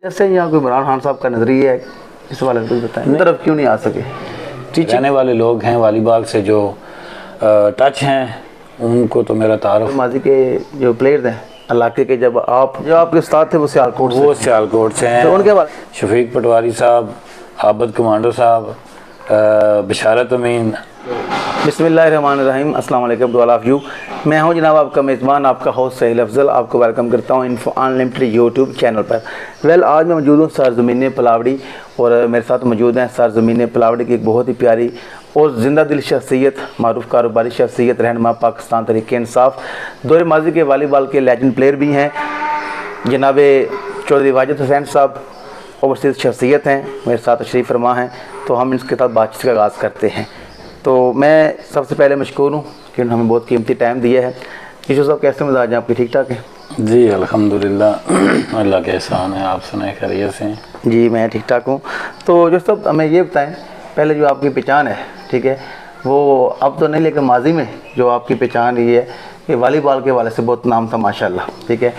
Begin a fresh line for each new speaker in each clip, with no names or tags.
जैसे यहाँ कोई इमरान खान साहब का नजरिया है इस वाले में कुछ बताएं, तरफ क्यों नहीं आ सके?
रहने वाले लोग हैं वॉलीबॉल से जो टच हैं उनको तो मेरा तारुफ।
माजी के जो प्लेयर्स हैं इलाके के, जब आपके साथ थे वो
सियालकोट से हैं,
तो उनके बाद
शफीक पटवारी साहब, आबद कमांडो साहब, बिशारत अमीन।
बिस्मिल्लाहिर्रहमानिर्रहीम, अस्सलाम वालेकुम टू ऑल ऑफ यू। मैं हूं जनाब आपका मेज़बान, आपका होस्ट सहील अफजल। आपको वेलकम करता हूं इन्फो अनलिमिटेड यूट्यूब चैनल पर। आज मैं मौजूद हूं सरज़मीन पलावड़ी और मेरे साथ मौजूद हैं सरज़मीन पलावड़ी की एक बहुत ही प्यारी और ज़िंदा दिल शख्सियत, मारूफ कारोबारी शख्सियत, रहनुमा पाकिस्तान तहरीक इंसाफ, दौर माजी के वॉलीबॉल के लेजेंड प्लेयर भी हैं जनाब चौधरी वाजिद हुसैन साहब, ओवरसीज़ शख्सियत हैं, मेरे साथ तशरीफ़ फरमा हैं। तो हम इसके साथ बातचीत का आगाज़ करते हैं। तो मैं सबसे पहले मशकूर हूँ कि हमें बहुत कीमती टाइम दिया है। यूसुफ साहब, कैसे मिजाज हैं आपके? ठीक ठाक है
जी, अल्हम्दुलिल्लाह, अल्लाह के एहसान है। आप सुनाए खैरियत से हैं?
जी, मैं ठीक ठाक हूँ। तो जो सब हमें ये बताएं, पहले जो आपकी पहचान है, ठीक है, वो अब तो नहीं लेकिन माजी में जो आपकी पहचान रही है कि वॉलीबॉल के वाले से बहुत नाम था माशाल्लाह, ठीक है।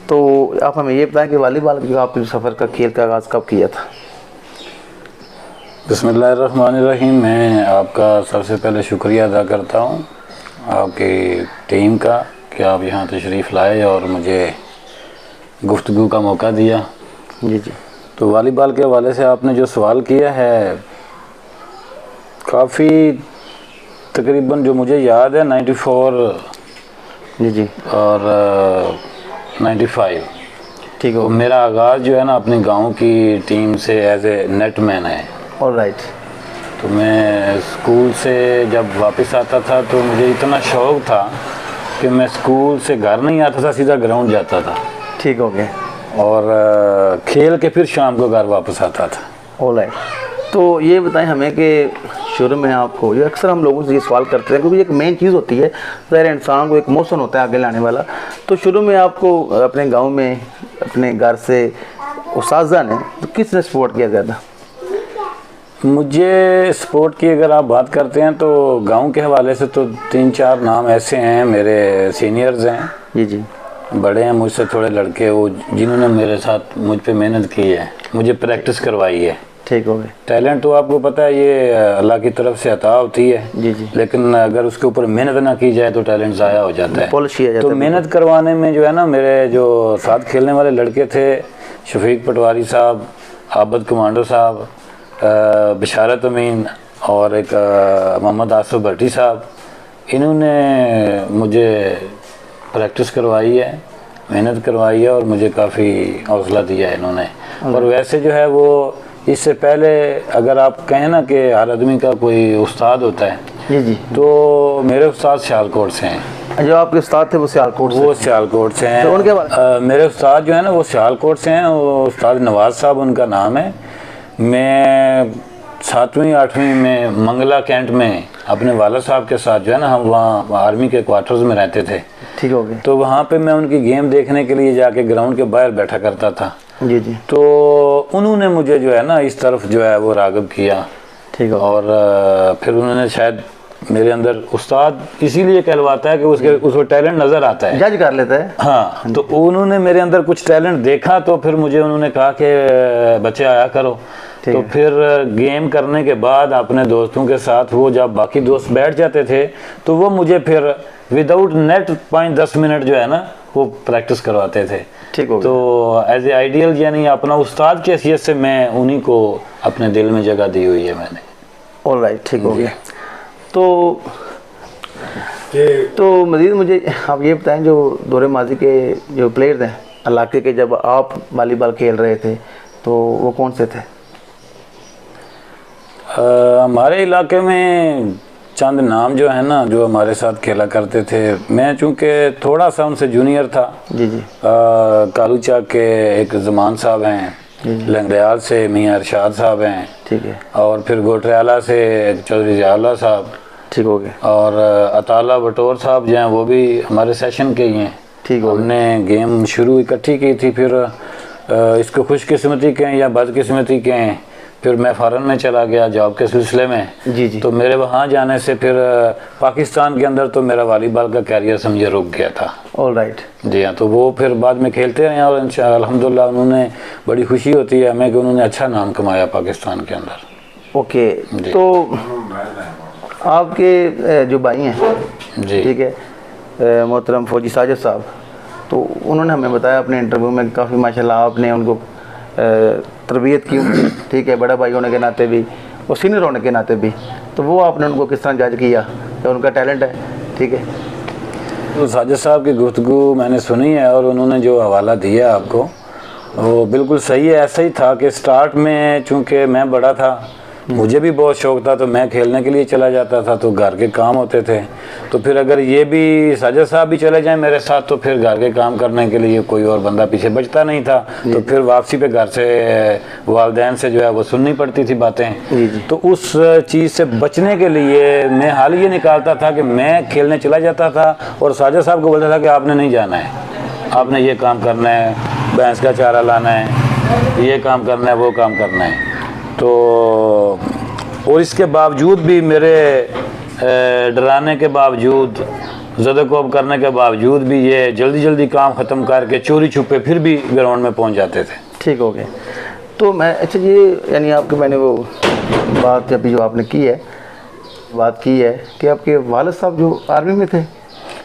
तो आप हमें ये बताएं कि वॉलीबॉल जो आपके सफ़र का, खेल का आगाज़ कब किया था?
बिस्मिल्लाहिर्रहमानिर्रहीम। मैं आपका सबसे पहले शुक्रिया अदा करता हूँ आपकी टीम का कि आप यहाँ तशरीफ़ लाए और मुझे गुफ्तगू का मौका दिया।
जी जी।
तो वॉलीबॉल के हवाले से आपने जो सवाल किया है, काफ़ी तकरीबन जो मुझे याद है 94
जी जी
और 95,
ठीक है।
मेरा आगाज़ जो है ना अपने गांव की टीम से एज ए नेटमैन है।
ऑलराइट।
तो मैं स्कूल से जब वापस आता था तो मुझे इतना शौक़ था कि मैं स्कूल से घर नहीं आता था, सीधा ग्राउंड जाता था।
ठीक हो गया।
और खेल के फिर शाम को घर वापस आता था।
ऑलराइट। तो ये बताएं हमें कि शुरू में आपको, ये अक्सर हम लोगों से ये सवाल करते हैं क्योंकि एक मेन चीज़ होती है, ज़ाहिर इंसान को एक मोशन होता है आगे लाने वाला। तो शुरू में आपको अपने गांव में, अपने घर से उस्ताज़ा ने तो किसने सपोर्ट किया ज़्यादा?
मुझे सपोर्ट की अगर आप बात करते हैं तो गांव के हवाले से तो 3-4 नाम ऐसे हैं, मेरे सीनियर्स हैं। जी जी। बड़े हैं मुझसे थोड़े लड़के, वो जिन्होंने मेरे साथ मुझ पे मेहनत की है, मुझे प्रैक्टिस करवाई है।
ठीक हो गया।
टैलेंट तो आपको पता है ये अल्लाह की तरफ से अता होती है।
जी जी।
लेकिन अगर उसके ऊपर मेहनत ना की जाए तो टैलेंट ज़ाया हो जाता है,
पॉलिश किया जाता है।
तो मेहनत करवाने में जो है ना, मेरे जो साथ खेलने वाले लड़के थे, शफीक पटवारी साहब, आबद कमांडो साहब, बिशारत अमीन और एक मोहम्मद आसिफ भट्टी साहब, इन्होंने मुझे प्रैक्टिस करवाई है, मेहनत करवाई है और मुझे काफ़ी हौसला दिया है इन्होंने। और वैसे जो है वो इससे पहले अगर आप कहें ना कि हर आदमी का कोई उस्ताद होता है,
जी जी,
तो मेरे उस्ताद सियालकोट से हैं।
जो आपके उस्ताद थे वो सियालकोट
से हैं।
तो उनके बाद
मेरे उस्ताद जो है ना वो सियालकोट से हैं, वो उस्ताद नवाज साहब उनका नाम है। मैं 7वीं 8वीं में मंगला कैंट में अपने वाला साहब के साथ जो है ना, हम वहाँ आर्मी के क्वार्टर्स में रहते थे।
ठीक हो गया।
तो वहाँ पे मैं उनकी गेम देखने के लिए जाके ग्राउंड के बाहर बैठा करता था।
जी जी।
तो उन्होंने मुझे जो है ना इस तरफ जो है वो राग़िब किया।
ठीक है।
और फिर उन्होंने शायद मेरे अंदर, उस्ताद इसीलिए कहलवाता है कि उसको टैलेंट नज़र आता है,
जज कर लेता है।
हाँ, तो उन्होंने मेरे अंदर कुछ टैलेंट देखा, तो फिर मुझे उन्होंने कहा कि बच्चे आया करो। तो फिर गेम करने के बाद अपने दोस्तों के साथ, वो जब बाकी दोस्त बैठ जाते थे तो वो मुझे फिर विदाउट नेट 5-10 मिनट जो है ना वो प्रैक्टिस करवाते थे।
ठीक हो।
तो एज ए आइडियल यानी अपना उस्ताद की हैसियत से मैं उन्हीं को अपने दिल में जगह दी हुई है मैंने।
ऑलराइट, ठीक हो गया। तो मज़ीद मुझे आप ये बताएं, जो दौरे माजी के जो प्लेयर्स हैं इलाके के, जब आप वॉलीबॉल खेल रहे थे तो वो कौन से थे?
हमारे इलाके में चंद नाम जो है ना, जो हमारे साथ खेला करते थे। मैं चूँकि थोड़ा सा उनसे जूनियर था। जी जी। कालूचा के एक ज़मान साहब हैं, लंगड़याल से मियाँ अरशाद साहब हैं, ठीक है, और फिर गोटरियाला से चौधरी ज़ियाउल्लाह साहब, ठीक हो गए, और अताला बटोर साहब जो हैं वो भी हमारे सेशन के ही हैं। ठीक हो। हमने गेम शुरू इकट्ठी की थी, फिर इसको खुशकिस्मती कहें या बदकिस्मती कहें, फिर मैं फ़ॉरेन में चला गया जॉब के सिलसिले में।
जी जी।
तो मेरे वहाँ जाने से फिर पाकिस्तान के अंदर तो मेरा वॉलीबॉल का कैरियर समझे रुक गया था।
All right.
जी हाँ, तो वो फिर बाद में खेलते रहे और इंशाअल्लाह अल्हम्दुलिल्लाह उन्होंने, बड़ी खुशी होती है हमें कि उन्होंने अच्छा नाम कमाया पाकिस्तान के अंदर।
ओके, तो आपके जो भाई हैं,
जी
ठीक है, मोहतरम फौजी साजिद साहब, तो उन्होंने हमें बताया अपने इंटरव्यू में काफ़ी माशाल्लाह आपने उनको तरबियत की, ठीक है, बड़ा भाई होने के नाते भी और सीनियर होने के नाते भी, तो वो आपने उनको किस तरह जज किया कि उनका टैलेंट है, ठीक है?
तो साजिद साहब की गुफ्तगू मैंने सुनी है और उन्होंने जो हवाला दिया आपको वो बिल्कुल सही है। ऐसा ही था कि स्टार्ट में चूँकि मैं बड़ा था, मुझे भी बहुत शौक़ था, तो मैं खेलने के लिए चला जाता था, तो घर के काम होते थे, तो फिर अगर ये भी साजिद साहब भी चले जाएं मेरे साथ तो फिर घर के काम करने के लिए कोई और बंदा पीछे बचता नहीं था। तो फिर वापसी पे घर से वालिदैन से जो है वो सुननी पड़ती थी बातें। तो उस चीज़ से बचने के लिए मैं हाल ये निकालता था कि मैं खेलने चला जाता था और साजिद साहब को बोलता था कि आपने नहीं जाना है, आपने ये काम करना है, भैंस का चारा लाना है, ये काम करना है, वो काम करना है। तो और इसके बावजूद भी मेरे डराने के बावजूद, ज़दकोब करने के बावजूद भी ये जल्दी जल्दी काम ख़त्म करके चोरी छुपे फिर भी ग्राउंड में पहुंच जाते थे।
ठीक हो गया। तो मैं अच्छा ये यानी आपके मैंने वो बात अभी जो आपने की है, बात की है कि आपके वालिद साहब जो आर्मी में थे?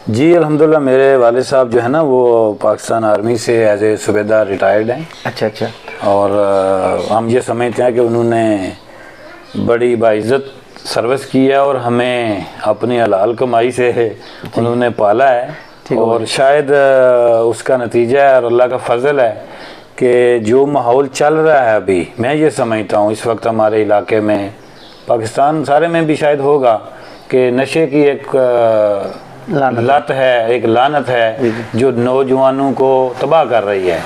जी अल्हम्दुलिल्लाह मेरे वालिद साहब जो है ना वो पाकिस्तान आर्मी से एज ए सूबेदार रिटायर्ड हैं।
अच्छा अच्छा।
और हम ये समझते हैं कि उन्होंने बड़ी बाइज़्ज़त सर्विस की है और हमें अपनी हलाल कमाई से उन्होंने पाला है और शायद उसका नतीजा है और अल्लाह का फजल है कि जो माहौल चल रहा है अभी, मैं ये समझता हूँ इस वक्त हमारे इलाके में, पाकिस्तान सारे में भी शायद होगा, कि नशे की एक लत है, एक लानत है जो नौजवानों को तबाह कर रही है।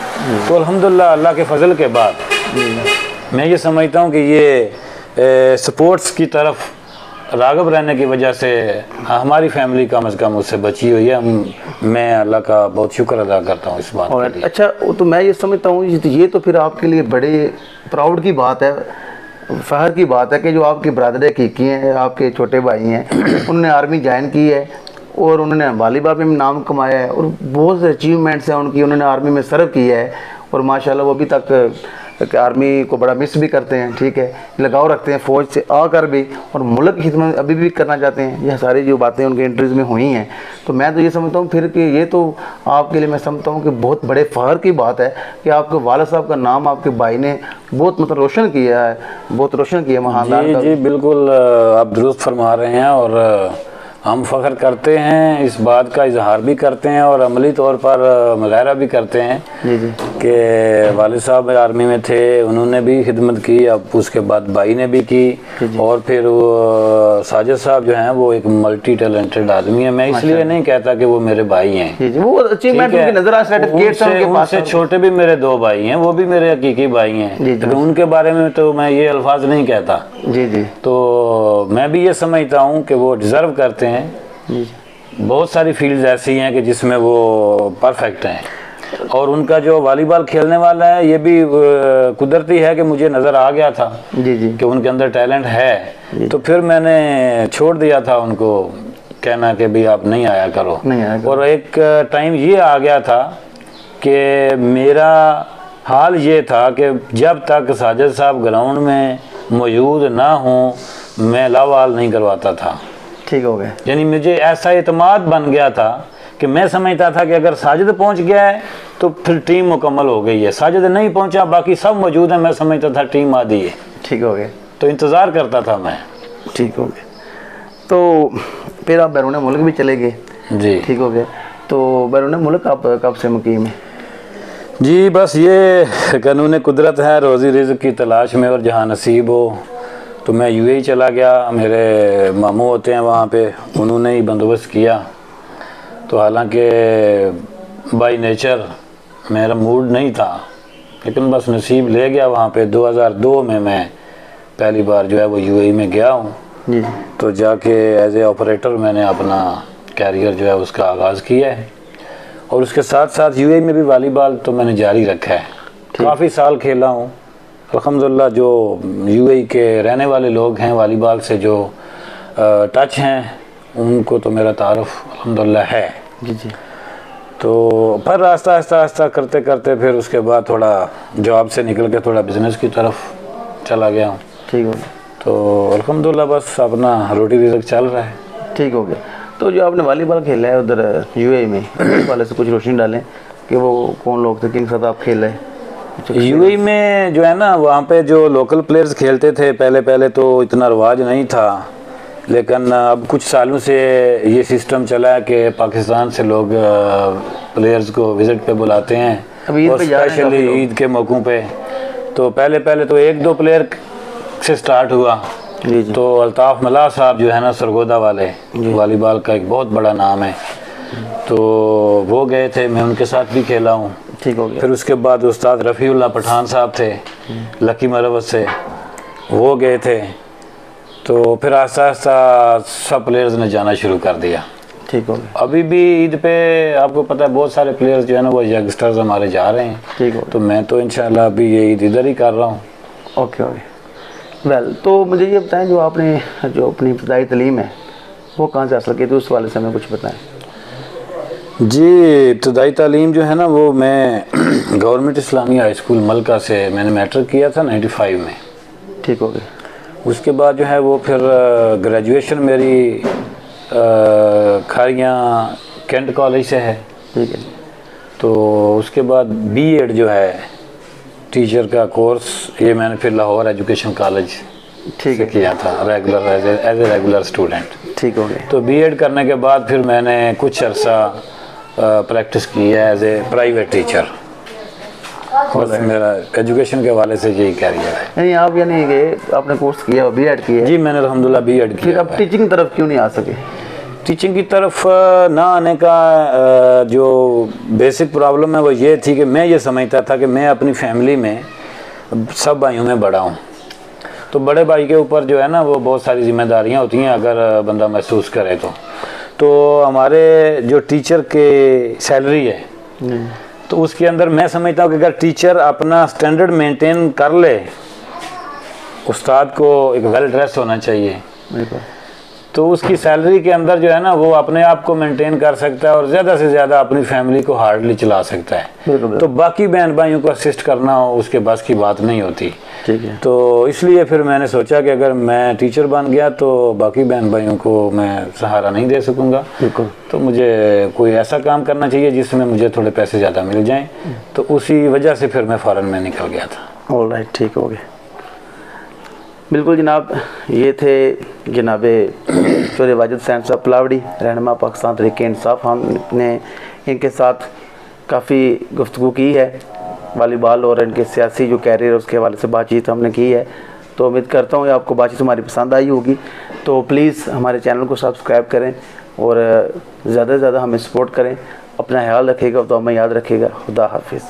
तो अल्हम्दुलिल्लाह अल्लाह के फजल के बाद मैं ये समझता हूँ कि ये स्पोर्ट्स की तरफ राग़िब रहने की वजह से हमारी फैमिली कम से कम उससे बची हुई है। मैं अल्लाह का बहुत शुक्र अदा करता हूँ इस बात के लिए।
अच्छा, तो मैं ये समझता हूँ ये तो फिर आपके लिए बड़े प्राउड की बात है, फ़ख्र की बात है कि जो आपके ब्रदर हकीकी हैं, आपके छोटे भाई हैं, उन्होंने आर्मी ज्वाइन की है और उन्होंने वॉलीबॉल में नाम कमाया है और बहुत से अचीवमेंट्स हैं उनकी, उन्होंने आर्मी में सर्व किया है और माशाल्लाह वो अभी तक आर्मी को बड़ा मिस भी करते हैं, ठीक है, लगाव रखते हैं फ़ौज से आकर भी और मुल्क की खिदमत अभी भी करना चाहते हैं। यह सारी जो बातें उनके इंटरव्यूज़ में हुई हैं, तो मैं तो ये समझता हूँ फिर कि ये तो आपके लिए मैं समझता हूँ कि बहुत बड़े फ़ख्र की बात है कि आपके वालिद साहब का नाम आपके भाई ने बहुत मतलब रोशन किया है, बहुत रोशन किया महान।
जी बिल्कुल आप दुरुस्त फरमा रहे हैं और हम फ़ख्र करते हैं, इस बात का इजहार भी करते हैं और अमली तौर पर मुज़ाहरा भी करते हैं कि वालिद साहब आर्मी में थे, उन्होंने भी खिदमत की, अब उसके बाद भाई ने भी की और फिर वो साजिद साहब जो हैं वो एक मल्टी टैलेंटेड आदमी है। मैं इसलिए नहीं कहता कि वो मेरे भाई हैं,
वो अचीवमेंट उनकी नज़र आ सर्टिफिकेट्स हैं उनके पास।
उनसे छोटे भी मेरे 2 भाई हैं, वो भी मेरे हकीकी भाई हैं, तो उनके बारे में तो मैं ये अल्फाज नहीं कहता।
जी जी।
तो मैं भी ये समझता हूँ कि वो डिज़र्व करते हैं। बहुत सारी फील्ड्स ऐसी हैं कि जिसमें वो परफेक्ट हैं और उनका जो वॉलीबॉल खेलने वाला है ये भी कुदरती है कि मुझे नज़र आ गया था कि उनके अंदर टैलेंट है, तो फिर मैंने छोड़ दिया था उनको कहना कि भी आप नहीं आया करो। और एक टाइम ये आ गया था कि मेरा हाल ये था कि जब तक साजिद साहब ग्राउंड में मौजूद ना हों मैं लावाल नहीं करवाता था।
ठीक हो गया।
यानी मुझे ऐसा इत्मीद बन गया था कि मैं समझता था कि अगर साजिद पहुंच गया है तो फिर टीम मुकम्मल हो गई है, साजिद नहीं पहुंचा बाकी सब मौजूद है, मैं समझता था टीम आधी है।
ठीक हो गया।
तो इंतज़ार करता था मैं। ठीक हो गया।
तो फिर आप बैरून मुल्क भी चले गए?
जी।
ठीक हो गया। तो बैरून मुल्क आप कब से मुकीम है?
जी बस ये कानून कुदरत है, रोज़ी रिज़्क़ की तलाश में और जहाँ नसीब हो। तो मैं यूएई चला गया, मेरे मामू होते हैं वहाँ पे, उन्होंने ही बंदोबस्त किया। तो हालांकि बाय नेचर मेरा मूड नहीं था, लेकिन बस नसीब ले गया वहाँ पे। 2002 में मैं पहली बार जो है वो यूएई में गया हूँ। तो जाके एज ए ऑपरेटर मैंने अपना कैरियर जो है उसका आगाज़ किया है और उसके साथ साथ यूएई में भी वॉलीबॉल तो मैंने जारी रखा है। काफ़ी साल खेला हूँ अल्हम्दुलिल्लाह जो यूएई के रहने वाले लोग हैं वॉलीबॉल से जो टच हैं उनको तो मेरा तारुफ अल्हम्दुलिल्लाह है
जी जी।
तो फिर आस्ता आस्ता आस्ता करते करते फिर उसके बाद थोड़ा जॉब से निकल के थोड़ा बिज़नेस की तरफ चला गया हूँ।
ठीक हो गया।
तो अल्हम्दुलिल्लाह बस अपना रोटी रिज़्क़ चल रहा है।
ठीक हो गया। तो जो आपने वॉलीबॉल खेला है उधर यूएई में, उस वाले से कुछ रोशनी डालें कि वो कौन लोग थे, किन के साथ आप खेल रहे?
यूएई में जो है ना वहाँ पे जो लोकल प्लेयर्स खेलते थे पहले तो इतना रवाज नहीं था, लेकिन अब कुछ सालों से ये सिस्टम चला है कि पाकिस्तान से लोग प्लेयर्स को विज़िट पे बुलाते हैं,
अब ईद पे जा रहे हैं
स्पेशली ईद के मौक़ों पे। तो पहले तो 1-2 प्लेयर से स्टार्ट हुआ।
जी जी।
तो अल्ताफ़ मल्लाह साहब जो है ना सरगोदा वाले, वॉलीबॉल का एक बहुत बड़ा नाम है, तो वो गए थे, मैं उनके साथ भी खेला हूँ।
ठीक हो गया।
फिर उसके बाद उस्ताद रफ़ीउल्लाह पठान साहब थे लकी मरवत से, वो गए थे। तो फिर आस्ता आस्ता सब प्लेयर्स ने जाना शुरू कर दिया।
ठीक हो गया।
अभी भी ईद पे आपको पता है बहुत सारे प्लेयर्स जो है ना वो यंगस्टर्स हमारे जा रहे हैं।
ठीक हो
तो मैं तो इंशाल्लाह अभी ये ईद इधर ही कर रहा हूँ।
Okay okay. वेल, तो मुझे ये बताएं जो आपने जो अपनी इब्तदाई तालीम है वो कहाँ से हासिल की थी, उस वाले से हमें कुछ बताएं।
जी, इब्तदाई तालीम जो है ना वो मैं गवर्नमेंट इस्लामिया हाई स्कूल मलका से मैंने मैट्रिक किया था 95 में।
ठीक हो गया।
उसके बाद जो है वो फिर ग्रेजुएशन मेरी खारियाँ कैंट कॉलेज से है।
ठीक है।
तो उसके बाद बीएड जो है टीचर का कोर्स ये मैंने फिर लाहौर एजुकेशन कॉलेज
ठीक
से
है।
किया था regular as a regular student.
ठीक हो गया।
तो बीएड करने के बाद फिर मैंने कुछ अरसा प्रैक्टिस की है एज ए प्राइवेट टीचर। बस मेरा एजुकेशन के हवाले से यही कैरियर है।
यानी आप यानी कि आपने कोर्स किया, बीएड किया,
जी मैंने अल्हम्दुलिल्लाह बीएड
फिर
किया।
आप टीचिंग तरफ क्यों नहीं आ सके?
टीचिंग की तरफ ना आने का जो बेसिक प्रॉब्लम है वो ये थी कि मैं ये समझता था कि मैं अपनी फैमिली में सब भाइयों में बड़ा हूँ, तो बड़े भाई के ऊपर जो है ना वो बहुत सारी जिम्मेदारियाँ होती हैं अगर बंदा महसूस करे तो हमारे जो टीचर के सैलरी है तो उसके अंदर मैं समझता हूँ कि अगर टीचर अपना स्टैंडर्ड मेंटेन कर ले, उस्ताद को एक वेल ड्रेस होना चाहिए,
बिल्कुल,
तो उसकी सैलरी के अंदर जो है ना वो अपने आप को मेंटेन कर सकता है और ज़्यादा से ज़्यादा अपनी फैमिली को हार्डली चला सकता है।
बिल्कुल।
तो बाकी बहन भाइयों को असिस्ट करना उसके बस की बात नहीं होती।
ठीक है।
तो इसलिए फिर मैंने सोचा कि अगर मैं टीचर बन गया तो बाकी बहन भाइयों को मैं सहारा नहीं दे सकूँगा,
बिल्कुल,
तो मुझे कोई ऐसा काम करना चाहिए जिसमें मुझे थोड़े पैसे ज़्यादा मिल जाएँ। तो उसी वजह से फिर मैं फ़ौरन में निकल गया था।
ऑल राइट, ठीक हो गया। बिल्कुल जनाब, ये थे जनाब शोर वाजिद हुसैन साहब पलावड़ी, रहनुमा पाकिस्तान तहरीक इंसाफ। हमने इनके साथ काफ़ी गुफ्तगू की है वॉलीबॉल और इनके सियासी जो कैरियर उसके हवाले से बातचीत हमने की है। तो उम्मीद करता हूँ आपको बातचीत हमारी पसंद आई होगी। तो प्लीज़ हमारे चैनल को सब्सक्राइब करें और ज़्यादा से ज़्यादा हमें सपोर्ट करें। अपना ख्याल रखिएगा, तो हमें याद रखिएगा। खुदा हाफिज़।